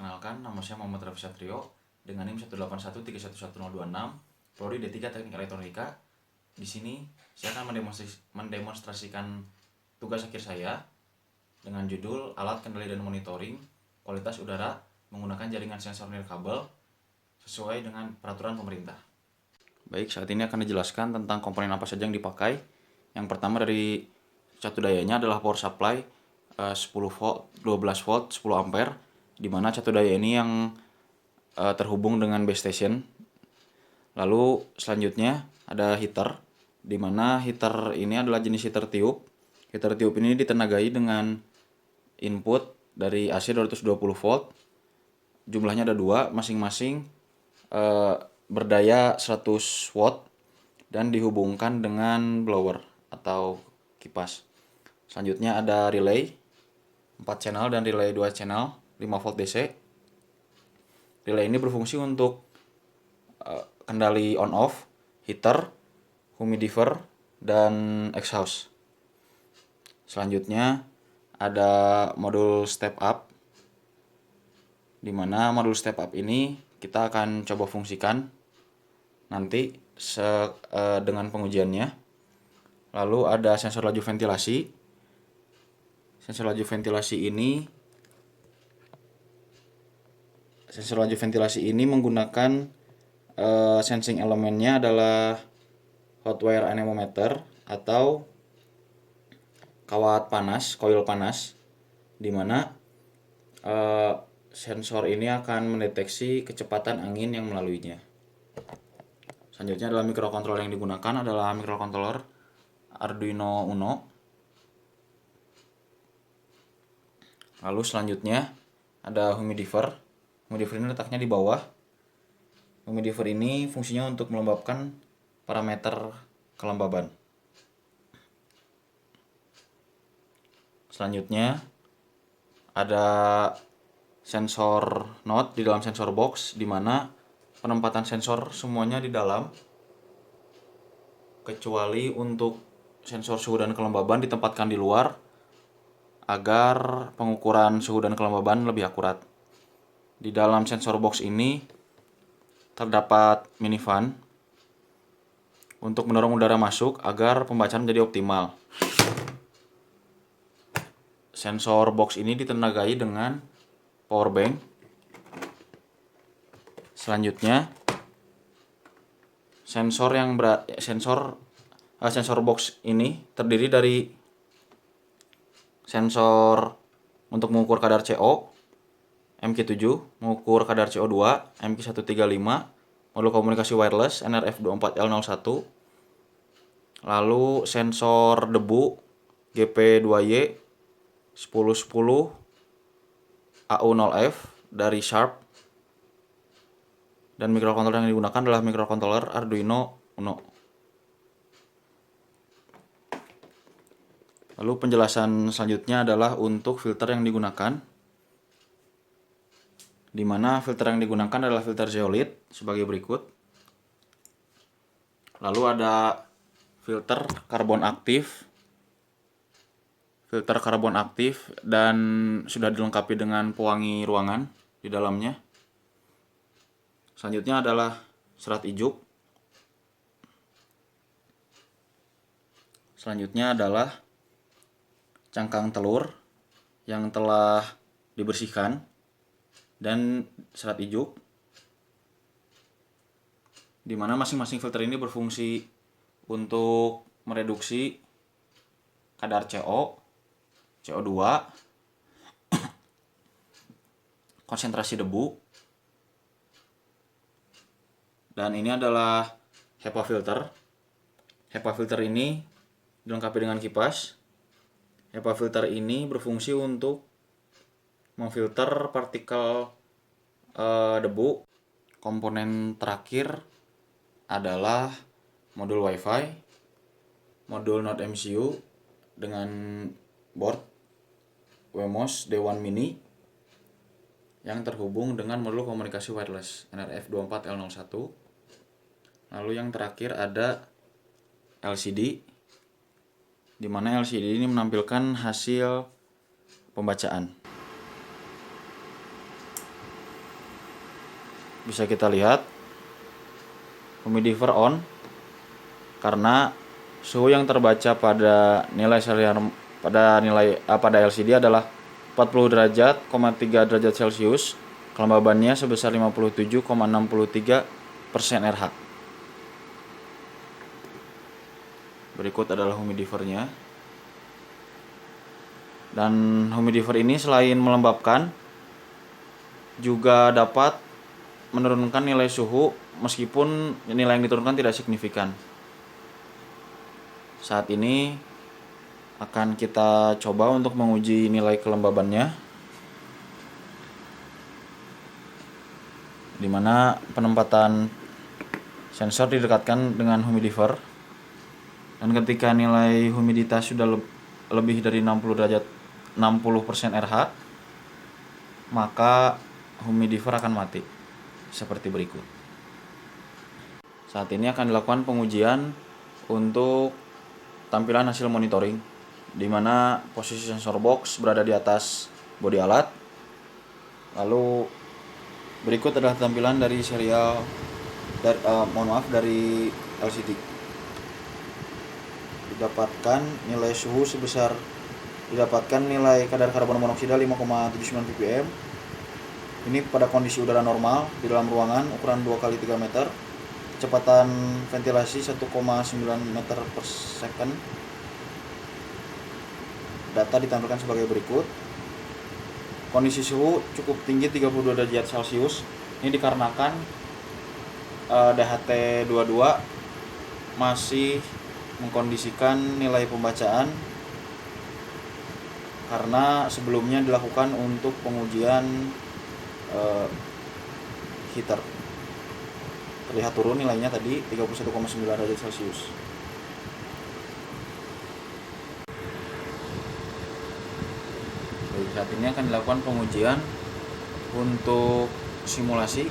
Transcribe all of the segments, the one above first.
Perkenalkan, nama saya Muhammad Raffi Satrio dengan NIM 181311026, Prodi D3 Teknik Elektronika. Di sini saya akan mendemonstrasikan tugas akhir saya dengan judul Alat Kendali dan Monitoring Kualitas Udara menggunakan jaringan sensor nirkabel sesuai dengan peraturan pemerintah. Baik, saat ini akan dijelaskan tentang komponen apa saja yang dipakai. Yang pertama dari catu dayanya adalah power supply 10 volt, 12 volt, 10 ampere, di mana catu daya ini yang terhubung dengan base station. Lalu selanjutnya ada heater, di mana heater ini adalah jenis heater tiup. Heater tiup ini ditenagai dengan input dari AC 220 volt. Jumlahnya ada dua, masing-masing berdaya 100 watt dan dihubungkan dengan blower atau kipas. Selanjutnya ada relay 4 channel dan relay 2 channel 5 volt DC. Relay ini berfungsi untuk kendali on off, heater, humidifier, dan exhaust. Selanjutnya ada modul step up, di mana modul step up ini kita akan coba fungsikan nanti dengan pengujiannya. Lalu ada sensor laju ventilasi. Sensor laju ventilasi ini menggunakan sensing elemennya adalah hot wire anemometer atau kawat panas, coil panas, di mana sensor ini akan mendeteksi kecepatan angin yang melaluinya. Selanjutnya adalah microcontroller yang digunakan adalah microcontroller Arduino Uno. Lalu selanjutnya ada humidifier. Humidifier ini letaknya di bawah. Humidifier ini fungsinya untuk melembabkan parameter kelembaban. Selanjutnya ada sensor node di dalam sensor box, di mana penempatan sensor semuanya di dalam, kecuali untuk sensor suhu dan kelembaban ditempatkan di luar agar pengukuran suhu dan kelembaban lebih akurat. Di dalam sensor box ini terdapat mini fan untuk mendorong udara masuk agar pembacaan menjadi optimal. Sensor box ini ditenagai dengan power bank. Selanjutnya sensor box ini terdiri dari sensor untuk mengukur kadar CO MQ7, mengukur kadar CO2 MQ135, modul komunikasi wireless NRF24L01, lalu sensor debu GP2Y 1010 AU0F dari Sharp, dan microcontroller yang digunakan adalah microcontroller Arduino Uno. Lalu penjelasan selanjutnya adalah untuk filter yang digunakan, di mana filter yang digunakan adalah filter zeolith sebagai berikut. Lalu ada filter karbon aktif dan sudah dilengkapi dengan pewangi ruangan di dalamnya. Selanjutnya adalah serat ijuk. Selanjutnya adalah cangkang telur yang telah dibersihkan dan serat ijuk, di mana masing-masing filter ini berfungsi untuk mereduksi kadar CO, CO2, konsentrasi debu. Dan ini adalah HEPA filter. HEPA filter ini dilengkapi dengan kipas. HEPA filter ini berfungsi untuk memfilter partikel debu. Komponen terakhir adalah modul WiFi, modul Node MCU dengan board Wemos D1 Mini yang terhubung dengan modul komunikasi wireless NRF24L01. Lalu yang terakhir ada LCD, di mana LCD ini menampilkan hasil pembacaan. bisa kita lihat humidifier on karena suhu yang terbaca pada nilai pada LCD adalah 40 derajat, 3 derajat Celcius. Kelembabannya sebesar 57,63% RH. Berikut adalah humidifiernya. Dan humidifier ini selain melembabkan juga dapat menurunkan nilai suhu meskipun nilai yang diturunkan tidak signifikan. Saat ini akan kita coba untuk menguji nilai kelembabannya, di mana penempatan sensor didekatkan dengan humidifier, dan ketika nilai humiditas sudah lebih dari 60% RH, maka humidifier akan mati seperti berikut. Saat ini akan dilakukan pengujian untuk tampilan hasil monitoring, di mana posisi sensor box berada di atas bodi alat. Lalu berikut adalah tampilan dari serial dari LCD. Didapatkan nilai kadar karbon monoksida 5,79 ppm. Ini pada kondisi udara normal di dalam ruangan ukuran 2x3 meter. Kecepatan ventilasi 1,9 meter per second. Data ditampilkan sebagai berikut. Kondisi suhu cukup tinggi 32 derajat Celcius. Ini dikarenakan DHT22 masih mengkondisikan nilai pembacaan karena sebelumnya dilakukan untuk pengujian heater. Terlihat turun nilainya tadi 31,9 derajat Celcius. Saat ini akan dilakukan pengujian untuk simulasi.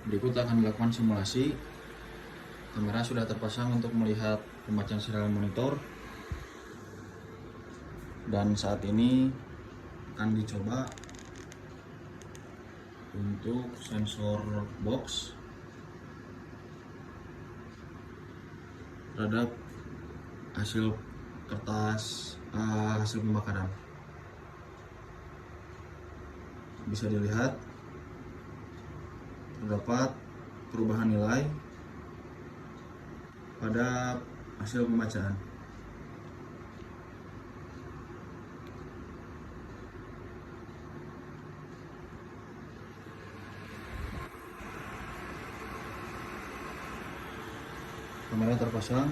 Berikut akan dilakukan simulasi. Kamera sudah terpasang untuk melihat pembacaan serial monitor. Dan saat ini akan dicoba untuk sensor box terhadap hasil pembakaran. Bisa dilihat terdapat perubahan nilai pada hasil pembacaan. Kamera terpasang.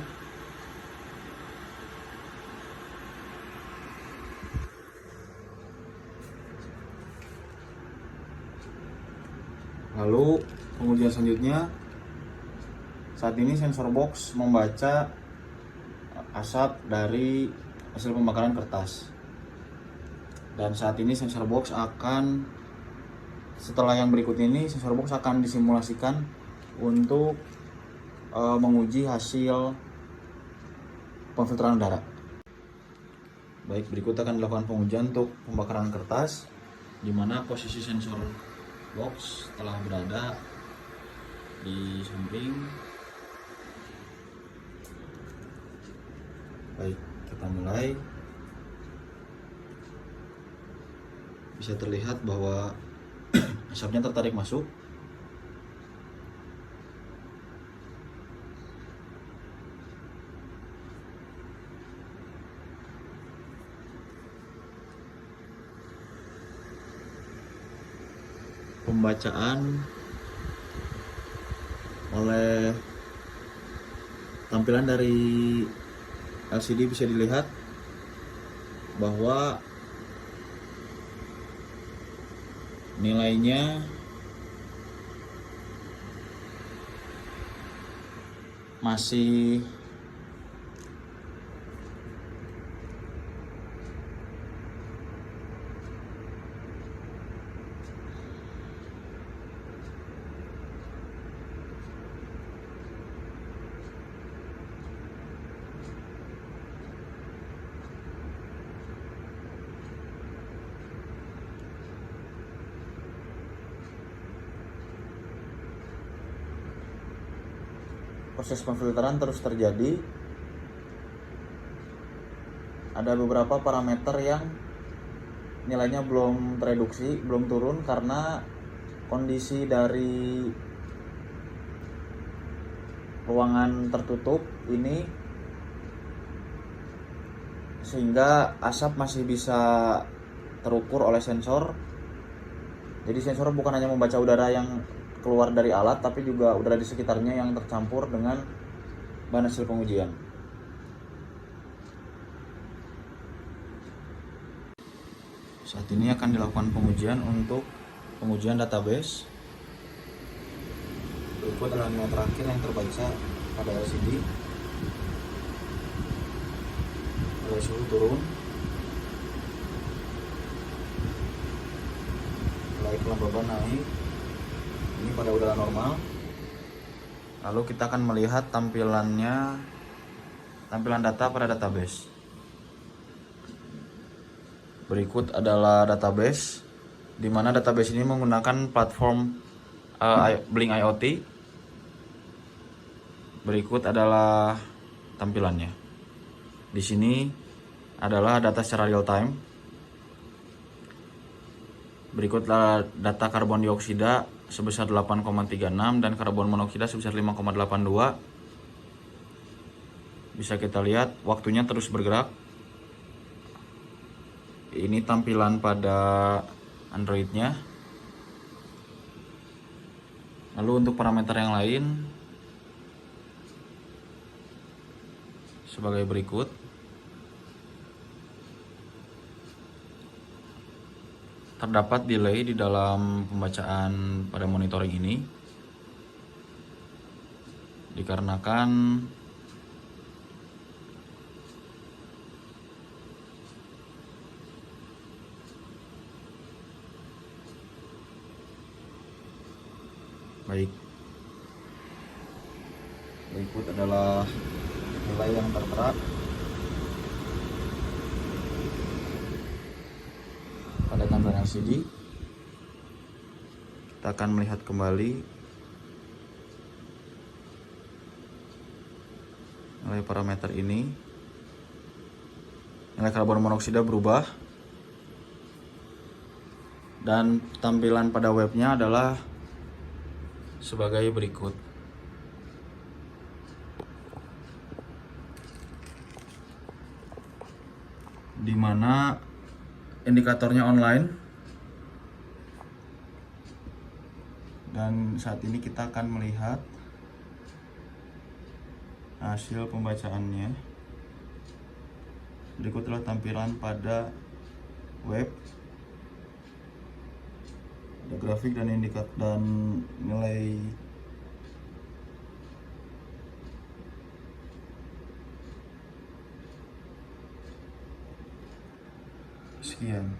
Lalu pengujian selanjutnya, saat ini sensor box membaca asap dari hasil pembakaran kertas. Dan saat ini sensor box setelah yang berikut ini, sensor box akan disimulasikan untuk menguji hasil pemfilteran udara. Baik, berikut akan dilakukan pengujian untuk pembakaran kertas, di mana posisi sensor box telah berada di samping. Baik, kita mulai. Bisa terlihat bahwa asapnya tertarik masuk. Pembacaan oleh tampilan dari LCD bisa dilihat bahwa nilainya masih proses pemfilteran terus terjadi. Ada beberapa parameter yang nilainya belum tereduksi, belum turun karena kondisi dari ruangan tertutup ini, sehingga asap masih bisa terukur oleh sensor. Jadi sensor bukan hanya membaca udara yang keluar dari alat, tapi juga udara di sekitarnya yang tercampur dengan bahan hasil pengujian. Saat ini akan dilakukan pengujian untuk pengujian database. Berikut adalah nilai terakhir yang terbaca pada LCD. Nilai suhu turun, nilai kelembaban naik. Ini pada udara normal. Lalu kita akan melihat tampilan data pada database. Berikut adalah database, di mana database ini menggunakan platform Blink IoT. Berikut adalah tampilannya. Di sini adalah data secara real time. Berikutlah data karbon dioksida sebesar 8,36 dan karbon monoksida sebesar 5,82. Bisa kita lihat waktunya terus bergerak. Ini tampilan pada Android-nya. Lalu untuk parameter yang lain sebagai berikut. Terdapat delay di dalam pembacaan pada monitoring ini dikarenakan berikut adalah nilai yang tertera pada tampilan LCD. Kita akan melihat kembali nilai parameter ini. Nilai karbon monoksida berubah dan tampilan pada webnya adalah sebagai berikut. Di mana indikatornya online, dan saat ini kita akan melihat hasil pembacaannya. Berikutlah tampilan pada web, ada grafik dan indikator dan nilai sekian.